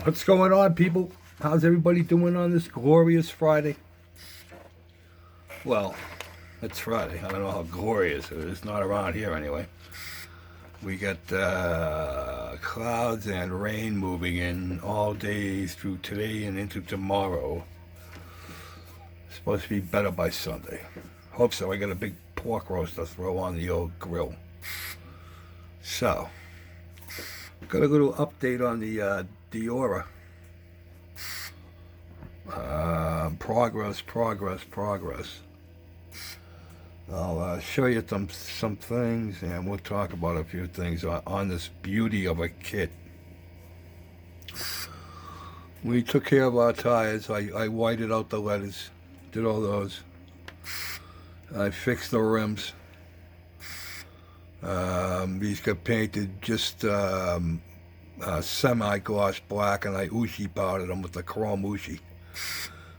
What's going on, people? How's everybody doing on this glorious Friday? Well, it's Friday. I don't know how glorious it is. It's not around here anyway. We got clouds and rain moving in all day through today and into tomorrow. It's supposed to be better by Sunday. Hope so. I got a big pork roast to throw on the old grill. So, got a little update on the Diora. Progress. I'll show you some things, and we'll talk about a few things on this beauty of a kit. We took care of our tires. I whited out the letters, did all those. I fixed the rims. These got painted just semi-gloss black, and I Ushi powdered them with the chrome Ushi.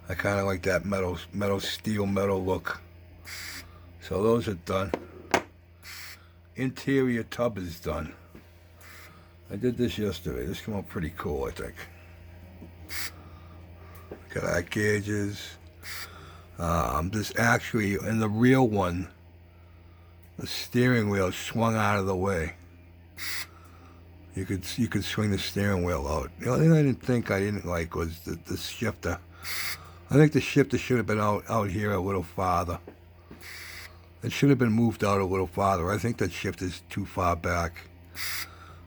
I kind of like that steel metal look. So those are done. Interior tub is done. I did this yesterday. This came out pretty cool, I think. Got our gauges. This actually, in the real one, the steering wheel swung out of the way. You could swing the steering wheel out. The only thing I didn't like was the shifter. I think the shifter should have been out here a little farther. It should have been moved out a little farther. I think that shifter's too far back.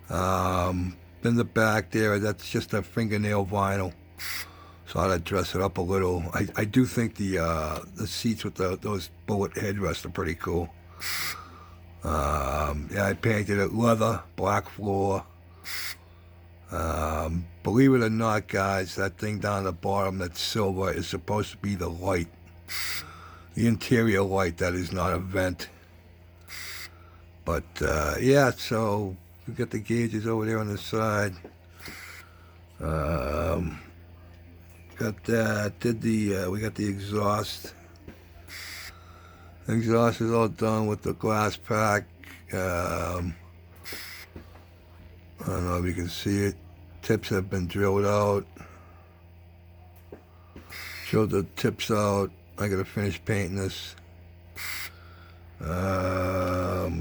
In the back there, that's just a fingernail vinyl. So I'd dress it up a little. I do think the seats with those bullet headrests are pretty cool. Yeah, I painted it leather, black floor. Believe it or not, guys, that thing down the bottom, that silver, is supposed to be the light. The interior light, that is not a vent. But, yeah, so we got the gauges over there on the side. Got that. We got the exhaust. The exhaust is all done with the glass pack. I don't know if you can see it. Tips have been drilled out. Showed the tips out. I gotta finish painting this. We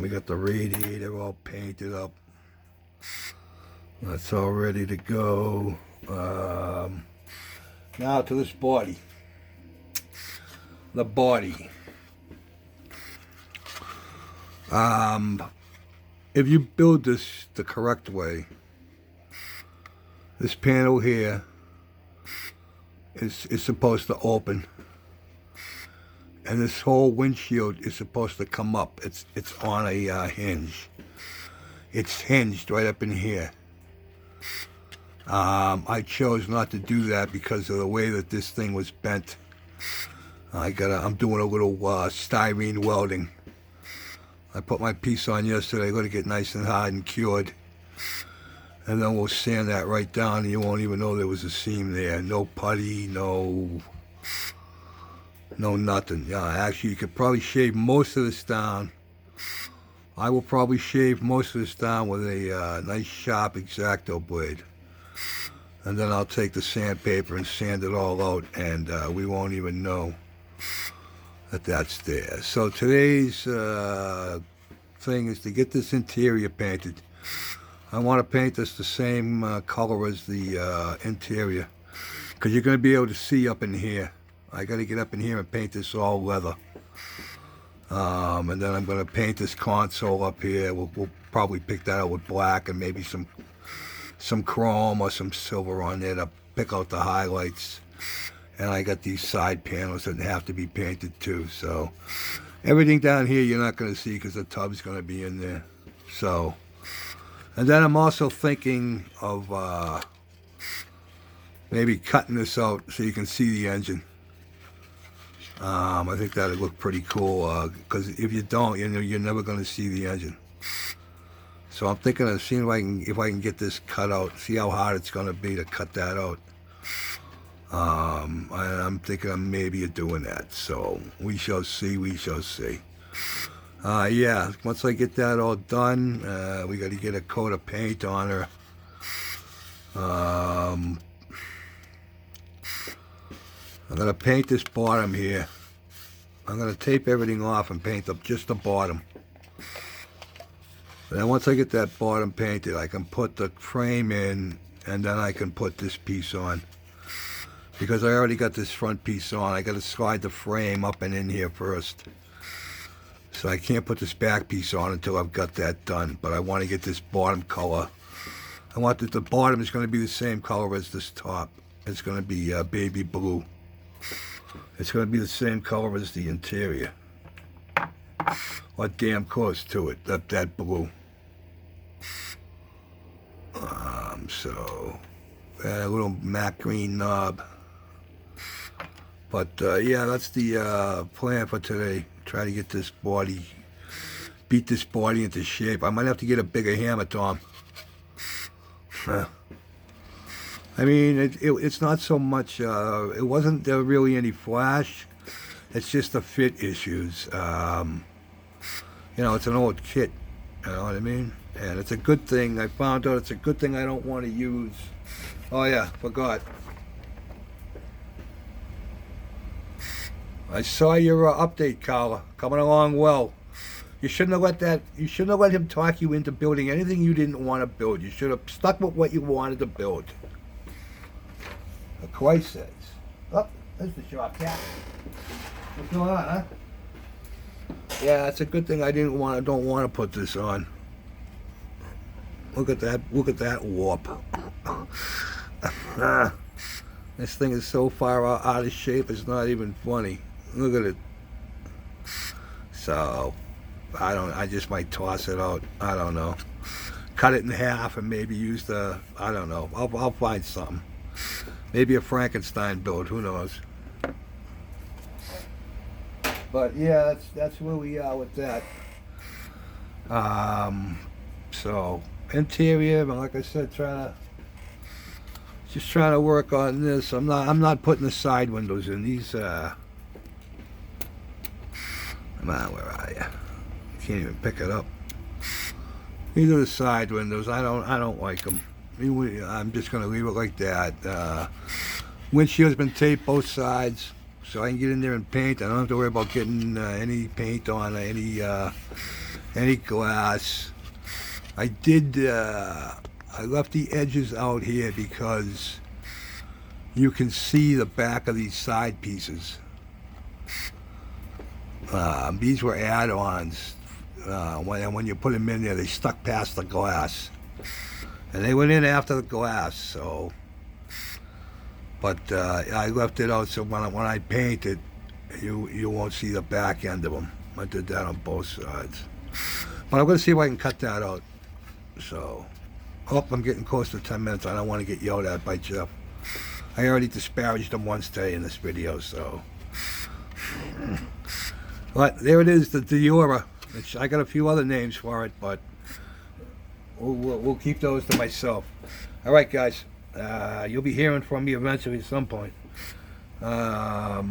got the radiator all painted up. That's all ready to go. Now to this body. The body. If you build this the correct way, this panel here is supposed to open, and this whole windshield is supposed to come up. It's on a hinge. It's hinged right up in here. I chose not to do that because of the way that this thing was bent. I'm doing a little styrene welding. I put my piece on yesterday, let it get nice and hard and cured. And then we'll sand that right down, and you won't even know there was a seam there. No putty, no nothing. Yeah, actually, you could probably shave most of this down. I will probably shave most of this down with a nice sharp X-Acto blade. And then I'll take the sandpaper and sand it all out, and we won't even know that that's there. So today's thing is to get this interior painted. I want to paint this the same color as the interior, because you're going to be able to see up in here. I got to get up in here and paint this all leather. And then I'm going to paint this console up here. We'll probably pick that out with black and maybe some chrome or some silver on there to pick out the highlights. And I got these side panels that have to be painted too. So everything down here you're not going to see because the tub's going to be in there. So, and then I'm also thinking of maybe cutting this out so you can see the engine. I think that'd look pretty cool because if you don't, you're never going to see the engine. So I'm thinking of seeing if I can get this cut out. See how hard it's going to be to cut that out. I'm thinking of maybe doing that. So we shall see. Yeah, once I get that all done, we got to get a coat of paint on her. I'm going to paint this bottom here. I'm going to tape everything off and paint up just the bottom. And then once I get that bottom painted, I can put the frame in, and then I can put this piece on. Because I already got this front piece on, I got to slide the frame up and in here first. So I can't put this back piece on until I've got that done. But I want to get this bottom color. I want that the bottom is going to be the same color as this top. It's going to be baby blue. It's going to be the same color as the interior. Or damn close to it, that blue. So, a little matte green knob. But, yeah, that's the plan for today. Try to get this body, beat this body into shape. I might have to get a bigger hammer, Tom. I mean, it's not so much, it wasn't really any flash. It's just the fit issues. You know, it's an old kit, you know what I mean? And it's a good thing. I found out it's a good thing I don't want to use. Oh yeah, forgot. I saw your update, Carla. Coming along well. You shouldn't have let that. You shouldn't have let him talk you into building anything you didn't want to build. You should have stuck with what you wanted to build. The Koi says. Oh, there's the shop cat. What's going on, huh? Yeah, it's a good thing I don't want to put this on. Look at that. Look at that warp. This thing is so far out of shape. It's not even funny. Look at it. So, I just might toss it out. I don't know. Cut it in half and maybe use the, I don't know. I'll find something. Maybe a Frankenstein build. Who knows? But yeah, that's where we are with that. So interior, but like I said, just trying to work on this. I'm not putting the side windows in. These come on, where are you? Can't even pick it up. These are the side windows. I don't like them. I'm just gonna leave it like that. Windshield's been taped both sides, so I can get in there and paint. I don't have to worry about getting any paint on any glass. I left the edges out here because you can see the back of these side pieces. These were add-ons. When you put them in there, they stuck past the glass. And they went in after the glass, so... But I left it out so when I paint it, you won't see the back end of them. I did that on both sides. But I'm going to see if I can cut that out. So, hope I'm getting close to 10 minutes. I don't want to get yelled at by Jeff. I already disparaged him once today in this video, so... But there it is, the Diora. I got a few other names for it, but we'll keep those to myself. All right, guys. You'll be hearing from me eventually at some point. Have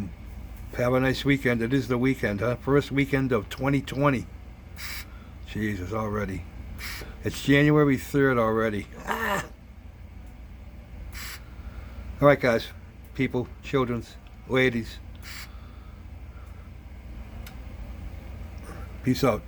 a nice weekend. It is the weekend, huh? First weekend of 2020. Jesus, already. It's January 3rd already. Ah! All right, guys. People, children, ladies. Peace out.